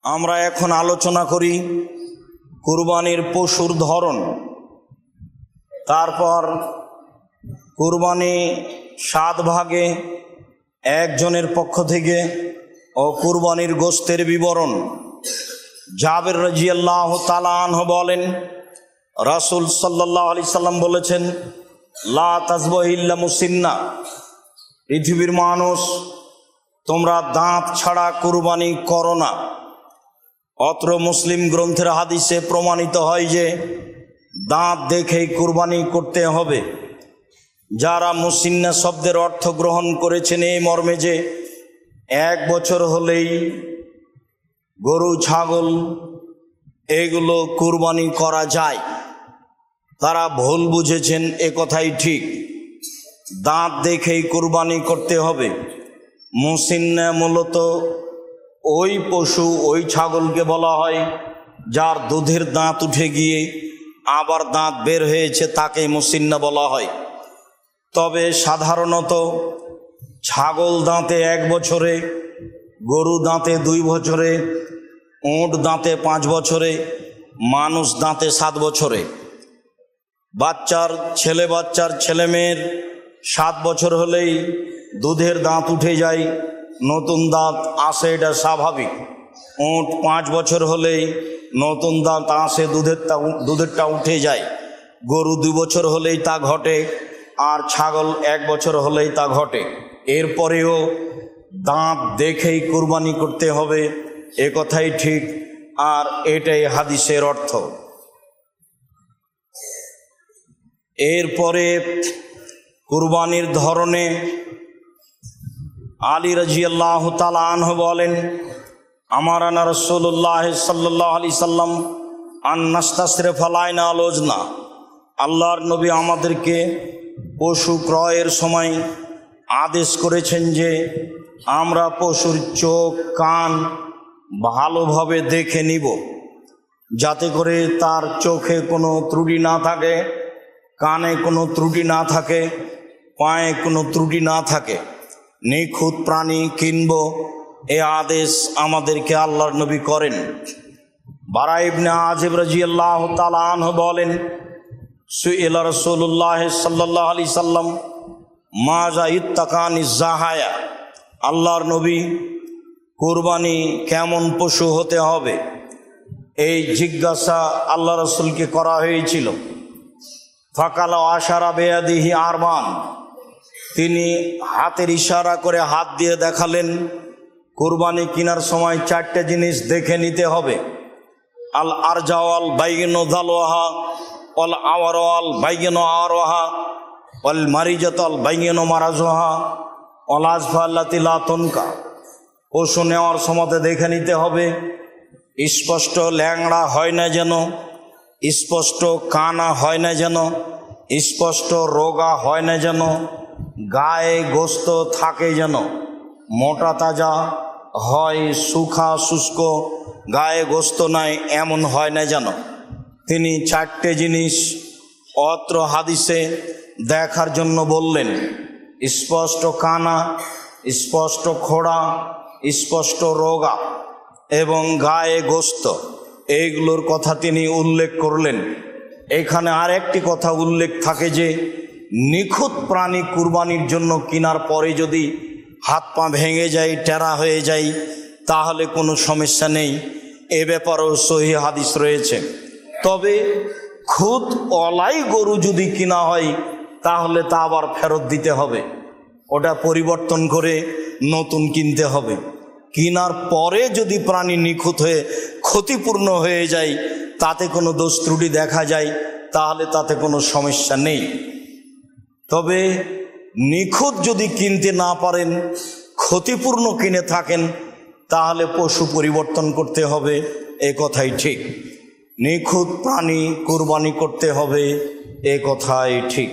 আমরা এখন আলোচনা করি কুরবানির পশুর ধরন। তারপর কুরবানি 7 ভাগে একজনের পক্ষ থেকে ও কুরবানির গোশতের বিবরণ। জাবের রাদিয়াল্লাহু তাআলা আনহু বলেন, রাসূল সাল্লাল্লাহু আলাইহি সাল্লাম বলেছেন, লা তাযবাহু ইল্লা মুসিন্না, পৃথিবীর মানুষ তোমরা দাঁত ছাড়া কুরবানি করো না। অত্র মুসলিম গ্রন্থের হাদিসে প্রমাণিত হয় যে দাঁত দেখেই কুরবানি করতে হবে। যারা মুসিন্না শব্দের অর্থ গ্রহণ করেছেন এই মর্মে যে 1 বছর হলেই গরু ছাগল এগুলো কুরবানি করা যায়, তারা ভুল বুঝেছেন। এ কথাই ঠিক, দাঁত দেখেই কুরবানি করতে হবে। মুসিন্না মূলত ওই পশু, ওই ছাগলকে বলা হয় যার দুধের দাঁত উঠে গিয়ে আবার দাঁত বের হয়েছে, তাকে মুসিন্না বলা হয়। তবে সাধারণত ছাগল দাঁতে 1 বছরে, গরু দাঁতে 2 বছরে, উট দাঁতে 5 বছরে, মানুষ দাঁতে 7 বছরে। বাচ্চার ছেলে মেয়ের 7 বছর হলেই দুধের দাঁত উঠে যায়, নতুন দাঁত আসে, এটা স্বাভাবিক। উট 5 বছর হলেই নতুন দাঁত আসে, দুধেরটা উঠে যায়। গরু 2 বছর হলেই তা ঘটে, আর ছাগল 1 বছর হলেই তা ঘটে। এরপরেও দাঁত দেখেই কুরবানি করতে হবে, এ কথাই ঠিক, আর এটাই হাদিসের অর্থ। এরপরে কুরবানির ধরনে আলী রাদিয়াল্লাহু তাআলা আনহু বলেন, আমারানা রাসূলুল্লাহ সাল্লাল্লাহু আলাইহি সাল্লাম আন নাস্তাসরিফা লানা আল ওজনা, আল্লাহর নবী আমাদেরকে পশু ক্রয়ের সময় আদেশ করেছেন যে আমরা পশুর চোখ কান ভালোভাবে দেখে নিব, যাতে করে তার চোখে কোনো ত্রুটি না থাকে, কানে কোনো ত্রুটি না থাকে, পায়ে কোনো ত্রুটি না থাকে। নিখুঁত প্রাণী কিনব, এ আদেশ আমাদেরকে আল্লাহর নবী করেন। বারা ইবনে আজিব রাদিয়াল্লাহু তাআলা আনহু বলেন, সুইলা রাসূলুল্লাহ সাল্লাল্লাহু আলাইহি সাল্লাম মাজা ইত্তাকানি জাহায়া, আল্লাহর নবী কুরবানি কেমন পশু হতে হবে এই জিজ্ঞাসা আল্লাহ রাসূলকে করা হয়েছিল। ফাকালা আশারা বেয়াদিহি আরবান, তিনি হাতের ইশারা করে হাত দিয়ে দেখালেন কুরবানি কেনার সময় 4টে জিনিস দেখে নিতে হবে। আল আরজাওয়াল বাইয়িনু দালওয়াহা, অল আওয়ারওয়াল বাইয়িনু আওয়ারওয়াহা, অল মারিজাতাল বাইয়িনু মারাজুহা, অল আজফাল্লাতি লা তুনকা। পশু নেওয়ার সময় দেখে নিতে হবে স্পষ্ট ল্যাংড়া হয় না যেন, স্পষ্ট কানা হয় না যেন, স্পষ্ট রোগা হয় না যেন, গায়ে গোস্ত থাকে যেন, মোটা তাজা হয়, শুখা শুষ্ক গায়ে গোস্ত নাই এমন হয় না যেন। তিনি 4টে জিনিস অত্র হাদিসে দেখার জন্য বললেন। স্পষ্ট কানা, স্পষ্ট খোড়া, স্পষ্ট রোগা এবং গায়ে গোস্ত, এইগুলোর কথা তিনি উল্লেখ করলেন। এখানে আর একটি কথা উল্লেখ থাকে যে নিখুঁত প্রাণী কুরবানির জন্য কেনার পরে যদি হাত পা ভেঙে যায়, টেরা হয়ে যায়, তাহলে কোনো সমস্যা নেই, এ ব্যাপারেও সহিহ হাদিস রয়েছে। তবে খুদ অলাই গরু যদি কিনা হয় তাহলে তা আবার ফেরত দিতে হবে, ওটা পরিবর্তন করে নতুন কিনতে হবে। কেনার পরে যদি প্রাণী নিখুঁত হয়ে ক্ষতিপূর্ণ হয়ে যায়, তাতে কোনো দোষ ত্রুটি দেখা যায়, তাহলে তাতে কোনো সমস্যা নেই। তবে নিখুঁত যদি কিনতে না পারেন, ক্ষতিপূর্ণ কিনে থাকেন, তাহলে পশু পরিবর্তন করতে হবে, এ কথাই ঠিক। নিখুঁত প্রাণী কুরবানি করতে হবে, এ কথাই ঠিক।